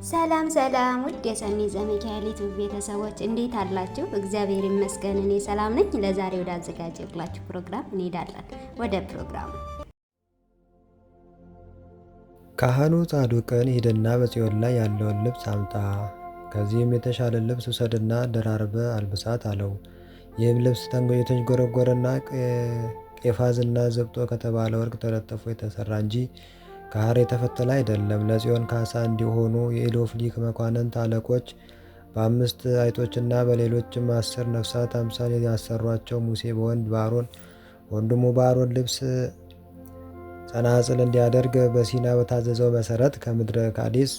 ሰላም ሰላም ውድ የሰኒ ዘሚካኤል ዩቲዩብ ቤተሰቦች እንዴት አላችሁ? እግዚአብሔር ይመስገን እኔ ሰላም ነኝ። ለዛሬ ወደ አዘጋጀሁላችሁ ፕሮግራም እንሄዳለን። ወደ ፕሮግራሙ ካህኑ ጻድቁን ሂድና በጽዮን ላይ ያለውን ልብስ አምጣ፣ ከዚህም የተሻለ ልብስ ውሰድና ደራርበ አልብሳት አለው። ይህም ልብስ የተንጎረጎረና ቄፋዝና ዘብጦ ከተባለ ወርቅ ተለጥፎ የተሰራ እንጂ ከሐር የተፈተለ አይደለም። ለጽዮን ካሳ እንዲሆኑ የኢሎፍሊ መኳንንት አለቆች በ5 አይጦችና በሌሎችም 10 ነፍሳት አምሳል ያሰሯቸው ሙሴ በወንድሙ በአሮን ልብስ ጸናጽል እንዲያደርግ በሲና በታዘዘው መሰረት ከምድረ ቃዴስ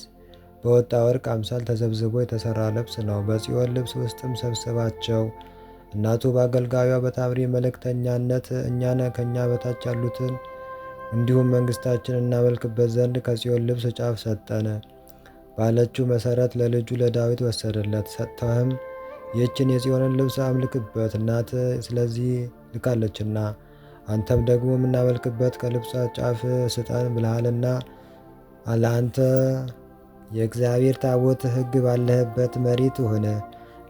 በወጣ ወርቅ አምሳል ተዘብዝቦ የተሰራ ልብስ ነው። በጽዮን ልብስ ውስጥም ሰብስባቸው። እናቱ በአገልጋዩዋ በታምሪ መልእክተኛነት እኛን ከእኛ በታች ያሉትን እንዲሁም መንግስታችን እናመልክበት ዘንድ ከጽዮን ልብስ ጫፍ ሰጠነ ባለችው መሰረት ለልጁ ለዳዊት ወሰደለት። ሰጥተህም ይህችን የጽዮንን ልብስ አምልክበት፣ እናት ስለዚህ ልካለችና፣ አንተም ደግሞ የምናመልክበት ከልብሷ ጫፍ ስጠን ብልሃልና፣ ለአንተ የእግዚአብሔር ታቦት ሕግ ባለህበት መሬት ሆነ።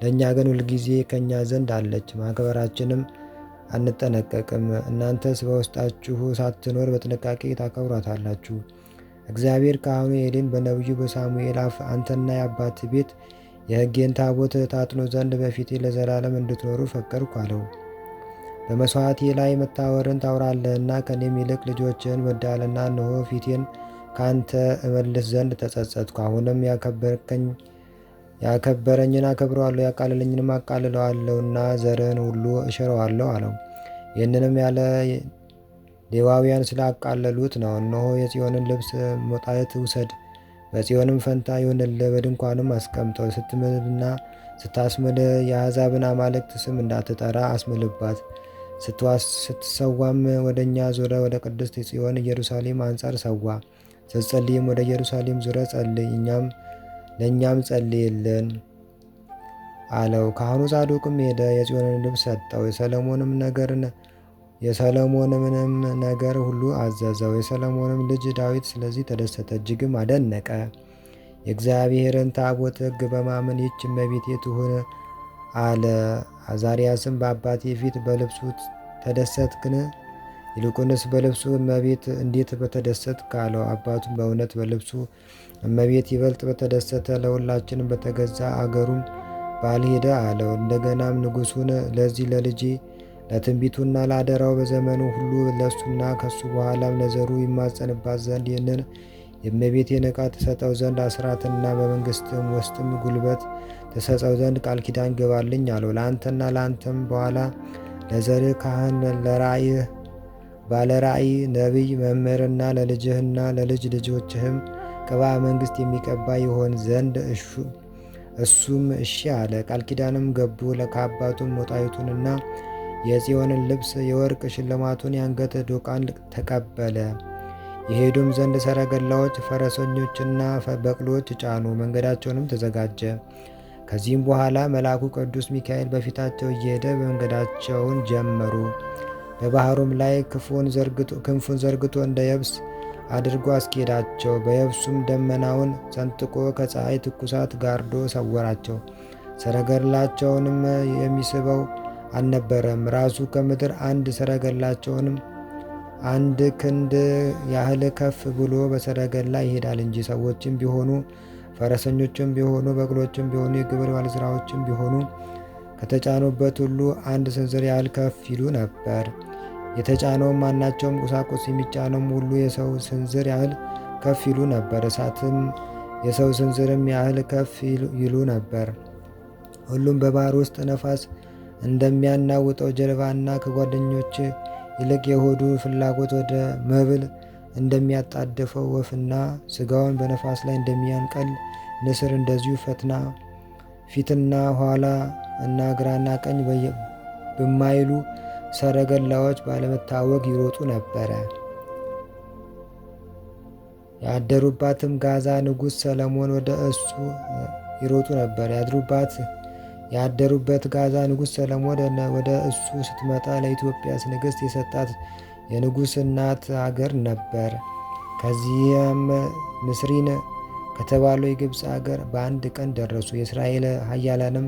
ለእኛ ግን ሁልጊዜ ከእኛ ዘንድ አለች፣ ማክበራችንም አንጠነቀቅም። እናንተስ በውስጣችሁ ሳትኖር በጥንቃቄ ታከብሯታላችሁ። እግዚአብሔር ካህኑ ኤሊን በነቢዩ በሳሙኤል አፍ አንተና የአባት ቤት የሕጌን ታቦት ታጥኑ ዘንድ በፊቴ ለዘላለም እንድትኖሩ ፈቀድኩ አለው። በመሥዋዕቴ ላይ መታወርን ታውራለህና ከኔም ይልቅ ልጆችህን ወዳለና እነሆ ፊቴን ከአንተ እመልስ ዘንድ ተጸጸትኩ። አሁንም ያከበረኝን አከብረዋለሁ፣ ያቃለለኝንም አቃልለዋለሁና ዘርህን ሁሉ እሽረዋለሁ አለው። ይህንንም ያለ ሌዋውያን ስላቃለሉት ነው። እነሆ የጽዮንን ልብስ ሞጣየት ውሰድ፣ በጽዮንም ፈንታ ይሁንልህ፣ በድንኳንም አስቀምጠው። ስትምልና ስታስምል የአሕዛብን አማልክት ስም እንዳትጠራ አስምልባት። ስትሰዋም ወደ እኛ ዙረ ወደ ቅድስት ጽዮን ኢየሩሳሌም አንጻር ሰዋ። ስትጸልይም ወደ ኢየሩሳሌም ዙረ ጸልይ፣ ለእኛም ጸልይልን አለው። ካህኑ ጻድቁም ሄደ፣ የጽዮንን ልብስ ሰጠው። የሰሎሞንንም ነገር ሁሉ አዘዘው። የሰሎሞንም ልጅ ዳዊት ስለዚህ ተደሰተ፣ እጅግም አደነቀ። የእግዚአብሔርን ታቦት ሕግ በማመን ይህች እመቤቴ ትሁን አለ። አዛርያስም በአባቴ ፊት በልብሱ ተደሰትክን? ይልቁንስ በልብሱ እመቤት እንዴት በተደሰትክ አለው። አባቱም በእውነት በልብሱ እመቤት ይበልጥ በተደሰተ፣ ለሁላችንም በተገዛ አገሩም ባልሄደ አለው። እንደገናም ንጉሡን ለዚህ ለልጄ ለትንቢቱና ለአደራው በዘመኑ ሁሉ ለሱና ከሱ በኋላም ለዘሩ ይማጸንባት ዘንድ ይህንን የእመቤቴን ዕቃ ትሰጠው ዘንድ አስራትና በመንግስትም ውስጥም ጉልበት ትሰጠው ዘንድ ቃል ኪዳን ግባልኝ አለው። ለአንተና ለአንተም በኋላ ለዘርህ ካህን ባለ ራእይ ነቢይ መምህርና ለልጅህና ለልጅ ልጆችህም ቅባ መንግስት የሚቀባ ይሆን ዘንድ እሱም እሺ አለ። ቃል ኪዳንም ገቡ። ከአባቱም ሞጣይቱንና የጽዮንን ልብስ የወርቅ ሽልማቱን የአንገት ዶቃን ተቀበለ። የሄዱም ዘንድ ሰረገላዎች፣ ፈረሰኞችና በቅሎች ጫኑ። መንገዳቸውንም ተዘጋጀ። ከዚህም በኋላ መልአኩ ቅዱስ ሚካኤል በፊታቸው እየሄደ መንገዳቸውን ጀመሩ። በባህሩም ላይ ክንፉን ዘርግቶ እንደ የብስ አድርጎ አስኬዳቸው። በየብሱም ደመናውን ሰንጥቆ ከፀሐይ ትኩሳት ጋርዶ ሰወራቸው። ሰረገላቸውንም የሚስበው አልነበረም። ራሱ ከምድር አንድ ሰረገላቸውንም 1 ክንድ ያህል ከፍ ብሎ በሰረገላ ይሄዳል እንጂ ሰዎችም ቢሆኑ ፈረሰኞችም ቢሆኑ በቅሎችም ቢሆኑ የግብር ባለስራዎችም ቢሆኑ ከተጫኑበት ሁሉ 1 ስንዝር ያህል ከፍ ይሉ ነበር። የተጫነውም ማናቸውም ቁሳቁስ የሚጫነውም ሁሉ የሰው ስንዝር ያህል ከፍ ይሉ ነበር። እሳትም የሰው ስንዝርም ያህል ከፍ ይሉ ነበር። ሁሉም በባህር ውስጥ ነፋስ እንደሚያናውጠው ጀልባና ከጓደኞች ይልቅ የሆዱ ፍላጎት ወደ መብል እንደሚያጣድፈው ወፍና ስጋውን በነፋስ ላይ እንደሚያንቀል ንስር እንደዚሁ ፊትና ኋላ እና ግራና ቀኝ በማይሉ ሰረገላዎች ባለመታወቅ ይሮጡ ነበረ። ያደሩባትም ጋዛ ንጉሥ ሰለሞን ወደ እሱ ይሮጡ ነበር። ያደሩበት ጋዛ ንጉሥ ሰለሞን ወደ እሱ ስትመጣ ለኢትዮጵያስ ንግሥት የሰጣት የንጉሥ እናት አገር ነበር። ከዚያም ምስሪን ከተባለው የግብፅ አገር በአንድ ቀን ደረሱ። የእስራኤል ኃያላንም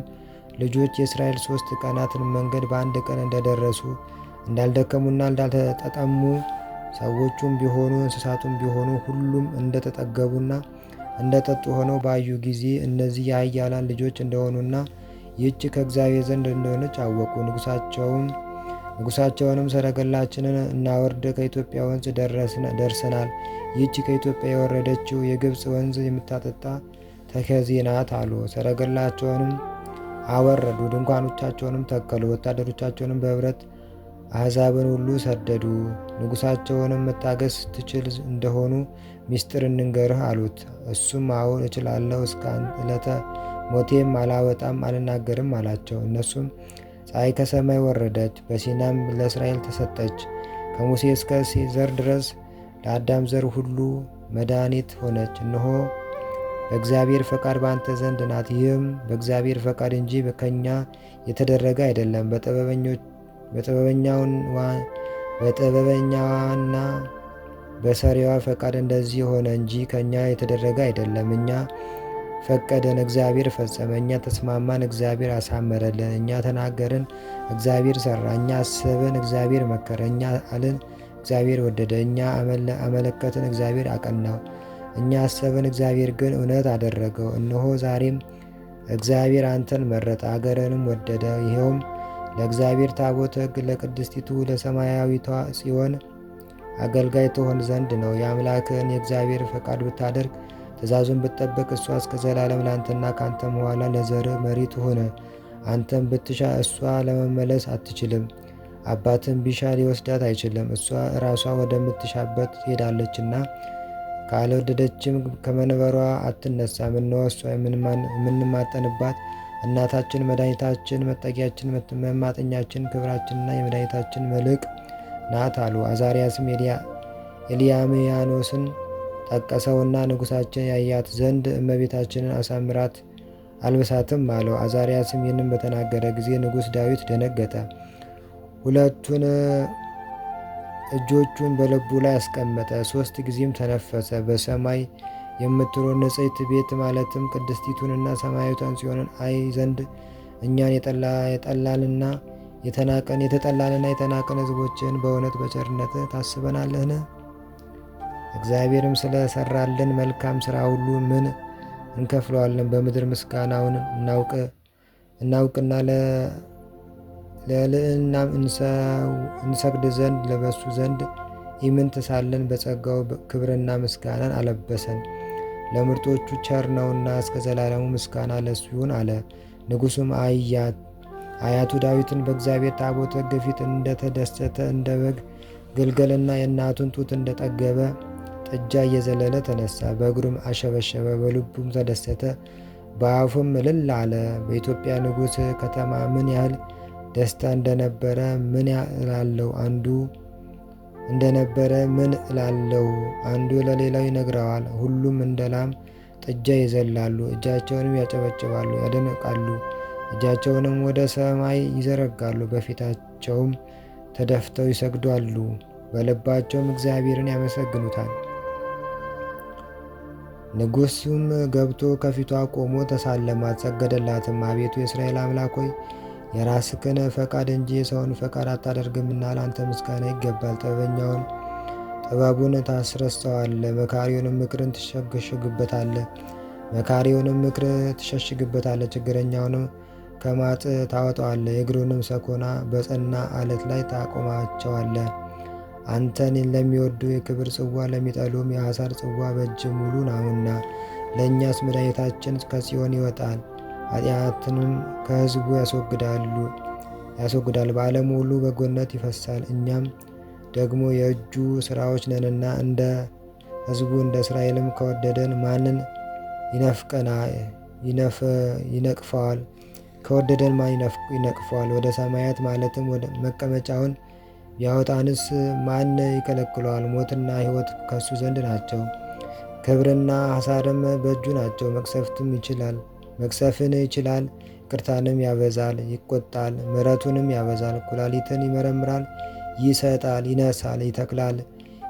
ልጆች የእስራኤል 3 ቀናትን መንገድ በአንድ ቀን እንደደረሱ እንዳልደከሙና እንዳልተጠሙ ሰዎቹም ቢሆኑ እንስሳቱም ቢሆኑ ሁሉም እንደተጠገቡና እንደጠጡ ሆነው ባዩ ጊዜ እነዚህ የኃያላን ልጆች እንደሆኑና ይህች ከእግዚአብሔር ዘንድ እንደሆነች አወቁ። ንጉሳቸውንም ሰረገላችንን እናወርድ፣ ከኢትዮጵያ ወንዝ ደርሰናል። ይህች ከኢትዮጵያ የወረደችው የግብፅ ወንዝ የምታጠጣ ተከዜ ናት አሉ። ሰረገላቸውንም አወረዱ፣ ድንኳኖቻቸውንም ተከሉ፣ ወታደሮቻቸውንም በህብረት አሕዛብን ሁሉ ሰደዱ። ንጉሳቸውንም መታገስ ትችል እንደሆኑ ሚስጥር እንንገርህ አሉት። እሱም አሁን እችላለሁ፣ እስከ ዕለተ ሞቴም አላወጣም አልናገርም አላቸው። እነሱም ፀሐይ ከሰማይ ወረደች፣ በሲናም ለእስራኤል ተሰጠች። ከሙሴ እስከ ዘር ድረስ ለአዳም ዘር ሁሉ መድኃኒት ሆነች። እነሆ በእግዚአብሔር ፈቃድ በአንተ ዘንድ ናት። ይህም በእግዚአብሔር ፈቃድ እንጂ ከኛ የተደረገ አይደለም። በጥበበኛዋና በሰሪዋ ፈቃድ እንደዚህ ሆነ እንጂ ከኛ የተደረገ አይደለም። እኛ ፈቀደን፣ እግዚአብሔር ፈጸመ። እኛ ተስማማን፣ እግዚአብሔር አሳመረልን። እኛ ተናገርን፣ እግዚአብሔር ሰራ። እኛ አሰብን፣ እግዚአብሔር መከረ። እኛ አልን፣ እግዚአብሔር ወደደ። እኛ አመለከትን፣ እግዚአብሔር አቀናው። እኛ አሰብን፣ እግዚአብሔር ግን እውነት አደረገው። እነሆ ዛሬም እግዚአብሔር አንተን መረጠ፣ አገርንም ወደደ። ይኸውም ለእግዚአብሔር ታቦት ሕግ ለቅድስቲቱ ለሰማያዊቷ ጽዮን አገልጋይ ትሆን ዘንድ ነው። የአምላክን የእግዚአብሔር ፈቃድ ብታደርግ ትእዛዙን ብትጠብቅ እሷ እስከ ዘላለም ለአንተና ከአንተም በኋላ ለዘርህ መሪ ትሁን። አንተም ብትሻ እሷ ለመመለስ አትችልም፣ አባትን ቢሻ ሊወስዳት አይችልም። እሷ ራሷ ወደምትሻበት ትሄዳለችና ካልወደደችም ከመንበሯ አትነሳም። እነሆ እሷ የምንማጠንባት እናታችን፣ መድኃኒታችን፣ መጠጊያችን፣ መማጠኛችን፣ ክብራችንና የመድኃኒታችን መልሕቅ ናት አሉ። አዛርያስም ኤልያምያኖስን ጠቀሰውና ንጉሳችን ያያት ዘንድ እመቤታችንን አሳምራት አልብሳትም አለው። አዛርያስም ይህንን በተናገረ ጊዜ ንጉሥ ዳዊት ደነገጠ። ሁለቱን እጆቹን በልቡ ላይ አስቀመጠ፣ 3 ጊዜም ተነፈሰ። በሰማይ የምትኖር ንጽሕት ቤት ማለትም ቅድስቲቱንና ሰማያዊቷን ጽዮንን አይ ዘንድ እኛን የተጠላንና የተናቀን ሕዝቦችን በእውነት በቸርነት ታስበናለህን? እግዚአብሔርም ስለሰራልን መልካም ሥራ ሁሉ ምን እንከፍለዋለን? በምድር ምስጋናውን እናውቅና ለልዕልናም እንሰግድ ዘንድ ለበሱ ዘንድ ኢምንት ሳለን በጸጋው ክብርና ምስጋናን አለበሰን። ለምርጦቹ ቸር ነውና እስከ ዘላለሙ ምስጋና ለሱ ይሁን አለ። ንጉሡም አያቱ ዳዊትን በእግዚአብሔር ታቦት ሕግ ፊት እንደተደሰተ እንደ በግ ግልገልና የእናቱን ጡት እንደጠገበ ጥጃ እየዘለለ ተነሳ። በእግሩም አሸበሸበ፣ በልቡም ተደሰተ፣ በአፉም እልል አለ። በኢትዮጵያ ንጉሥ ከተማ ምን ያህል ደስታ እንደነበረ ምን እላለሁ፣ አንዱ ለሌላው ይነግረዋል። ሁሉም እንደ ላም ጥጃ ይዘላሉ፣ እጃቸውንም ያጨበጭባሉ፣ ያደንቃሉ፣ እጃቸውንም ወደ ሰማይ ይዘረጋሉ፣ በፊታቸውም ተደፍተው ይሰግዳሉ፣ በልባቸውም እግዚአብሔርን ያመሰግኑታል። ንጉሡም ገብቶ ከፊቷ ቆሞ ተሳለማት፣ ሰገደላትም። አቤቱ የእስራኤል አምላክ ሆይ የራስህን ፈቃድ እንጂ የሰውን ፈቃድ አታደርግምና ለአንተ ምስጋና ይገባል። ጥበቡን ታስረሳዋለህ፣ መካሪውንም ምክርን ትሸሽግበታለህ። ችግረኛውንም ከማጥ ታወጣዋለህ፣ የእግሩንም ሰኮና በጸና አለት ላይ ታቆማቸዋለህ። አንተን ለሚወዱ የክብር ጽዋ፣ ለሚጠሉም የሐሳር ጽዋ በእጅ ሙሉ ነውና። ለእኛስ መድኃኒታችን ከጽዮን ይወጣል፣ ኃጢአትንም ከሕዝቡ ያስወግዳል። በዓለም ሁሉ በጎነት ይፈሳል። እኛም ደግሞ የእጁ ሥራዎች ነንና እንደ ሕዝቡ እንደ እስራኤልም ከወደደን ማንን ይነቅፈዋል? ከወደደን ማን ይነቅፈዋል? ወደ ሰማያት ማለትም ወደ መቀመጫውን ቢያወጣንስ ማን ይከለክለዋል? ሞትና ሕይወት ከሱ ዘንድ ናቸው፣ ክብርና ሐሳርም በእጁ ናቸው። መቅሰፍን ይችላል፣ ይቅርታንም ያበዛል። ይቆጣል፣ ምሕረቱንም ያበዛል። ኩላሊትን ይመረምራል፣ ይሰጣል፣ ይነሳል፣ ይተክላል፣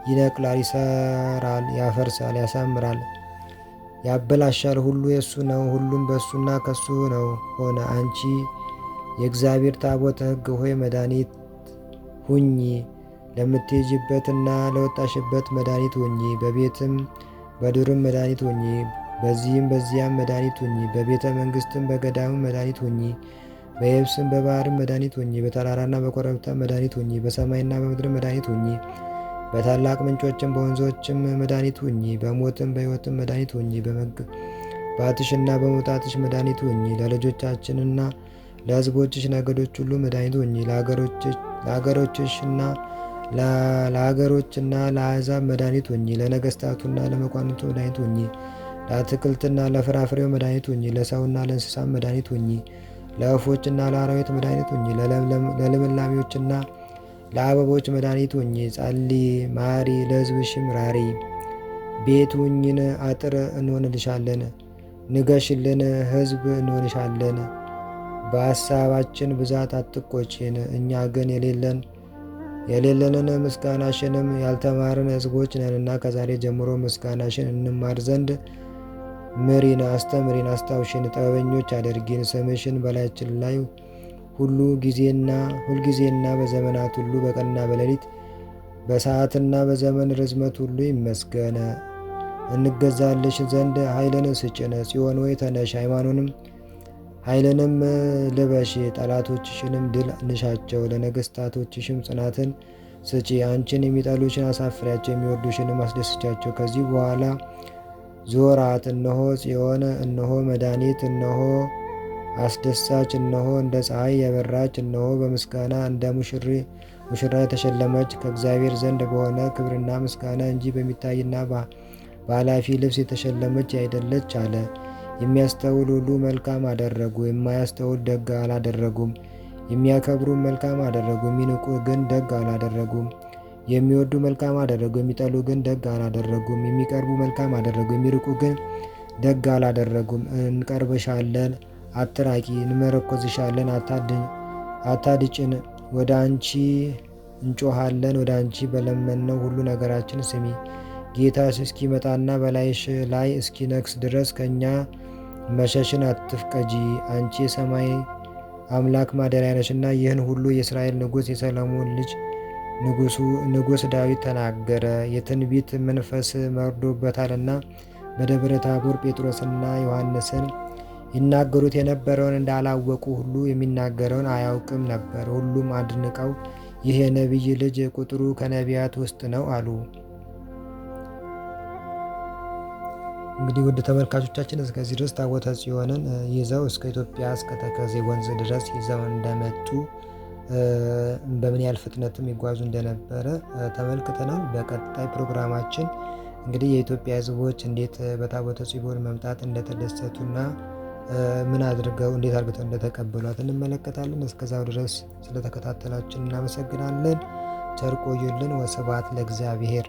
ይነቅላል፣ ይሰራል፣ ያፈርሳል፣ ያበላሻል ሁሉ የእሱ ነው፣ ሁሉም በእሱና ከሱ ነው ሆነ። አንቺ የእግዚአብሔር ታቦተ ሕግ ሆይ መድኃኒት ሁኚ፣ ለምትሄጂበትና ለወጣሽበት መድኃኒት ሁኚ፣ በቤትም በዱርም መድኃኒት ሁኚ፣ በዚህም በዚያም መድኃኒት ሁኚ፣ በቤተ መንግሥትም በገዳምም መድኃኒት ሁኚ፣ በየብስም በባህርም መድኃኒት ሁኚ፣ በተራራና በኮረብታ መድኃኒት ሁኚ፣ በሰማይና በምድር መድኃኒት ሁኚ፣ በታላቅ ምንጮችም በወንዞችም መድኃኒት ሁኚ፣ በሞትም በሕይወትም መድኃኒት ሁኚ፣ በመግባትሽና በመውጣትሽ መድኃኒት ሁኚ፣ ለልጆቻችንና ለሕዝቦችሽ ነገዶች ሁሉ መድኃኒት ሁኚ፣ ለሀገሮችና ለአሕዛብ መድኃኒት ሁኚ፣ ለነገሥታቱና ለመኳንንቱ መድኃኒት ሁኚ፣ ለአትክልትና ለፍራፍሬው መድኃኒት ሁኚ፣ ለሰውና ለእንስሳም መድኃኒት ሁኚ፣ ለወፎችና ለአራዊት መድኃኒት ሁኚ፣ ለልምላሜዎችና ለአበቦች መድኃኒት ሁኚ። ጸልይ ማሪ፣ ለሕዝብሽም ራሪ። ቤት ሁኚን፣ አጥር እንሆንልሻለን፣ ንገሽልን፣ ሕዝብ እንሆንሻለን። በሐሳባችን ብዛት አትቆጪን፣ እኛ ግን የሌለንን ምስጋናሽንም ያልተማርን ሕዝቦች ነንና ከዛሬ ጀምሮ ምስጋናሽን እንማር ዘንድ ምሪን፣ አስተምሪን፣ አስታውሽን፣ ጥበበኞች አድርጊን። ስምሽን በላያችን ላይ ሁልጊዜና በዘመናት ሁሉ በቀንና በሌሊት በሰዓትና በዘመን ርዝመት ሁሉ ይመስገነ። እንገዛልሽ ዘንድ ኃይልን ስጭን። ጽዮን ሆይ ተነሽ፣ ኃይልንም ልበሺ። ጠላቶችሽንም ድል ንሻቸው፣ ለነገሥታቶችሽም ጽናትን ስጪ። አንቺን የሚጠሉሽን አሳፍሪያቸው፣ የሚወዱሽንም አስደስቻቸው። ከዚህ በኋላ ዞራት፣ እነሆ ጽዮን፣ እነሆ መድኃኒት፣ እነሆ አስደሳች፣ እነሆ እንደ ፀሐይ የበራች፣ እነሆ በምስጋና እንደ ሙሽራ የተሸለመች ከእግዚአብሔር ዘንድ በሆነ ክብርና ምስጋና እንጂ በሚታይና በኃላፊ ልብስ የተሸለመች አይደለች አለ። የሚያስተውል ሁሉ መልካም አደረጉ፣ የማያስተውል ደግ አላደረጉም። የሚያከብሩ መልካም አደረጉ፣ የሚንቁ ግን ደግ አላደረጉም። የሚወዱ መልካም አደረጉ፣ የሚጠሉ ግን ደግ አላደረጉም። የሚቀርቡ መልካም አደረጉ፣ የሚርቁ ግን ደግ አላደረጉም። እንቀርብሻለን፣ አትራቂ፣ እንመረኮዝሻለን፣ አታድጭን። ወደ አንቺ እንጮሃለን፣ ወደ አንቺ በለመነው ሁሉ ነገራችን ስሚ። ጌታ እስኪመጣና በላይሽ ላይ እስኪነግስ ድረስ ከእኛ መሸሽን አትፍቀጂ። አንቺ የሰማይ አምላክ ማደሪያ ነሽና። ይህን ሁሉ የእስራኤል ንጉሥ የሰሎሞን ልጅ ንጉሥ ዳዊት ተናገረ። የትንቢት መንፈስ መርዶበታልና በደብረ ታቦር ጴጥሮስና ዮሐንስን ይናገሩት የነበረውን እንዳላወቁ ሁሉ የሚናገረውን አያውቅም ነበር። ሁሉም አድንቀው ይህ የነቢይ ልጅ ቁጥሩ ከነቢያት ውስጥ ነው አሉ። እንግዲህ ውድ ተመልካቾቻችን እስከዚህ ድረስ ታቦተ ጽዮንን ይዘው እስከ ኢትዮጵያ እስከ ተከዜ ወንዝ ድረስ ይዘው እንደመጡ በምን ያህል ፍጥነትም ይጓዙ እንደነበረ ተመልክተናል። በቀጣይ ፕሮግራማችን እንግዲህ የኢትዮጵያ ሕዝቦች እንዴት በታቦተ ጽዮን መምጣት እንደተደሰቱና እንዴት አድርገው እንደተቀበሏት እንመለከታለን። እስከዛው ድረስ ስለተከታተላችን እናመሰግናለን። ቸር ቆዩልን። ወስብሐት ለእግዚአብሔር።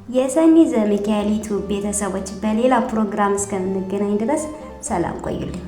የሰኒ ዘሚካኤል ዩቲዩብ ቤተሰቦች በሌላ ፕሮግራም እስከምንገናኝ ድረስ ሰላም ቆዩልኝ።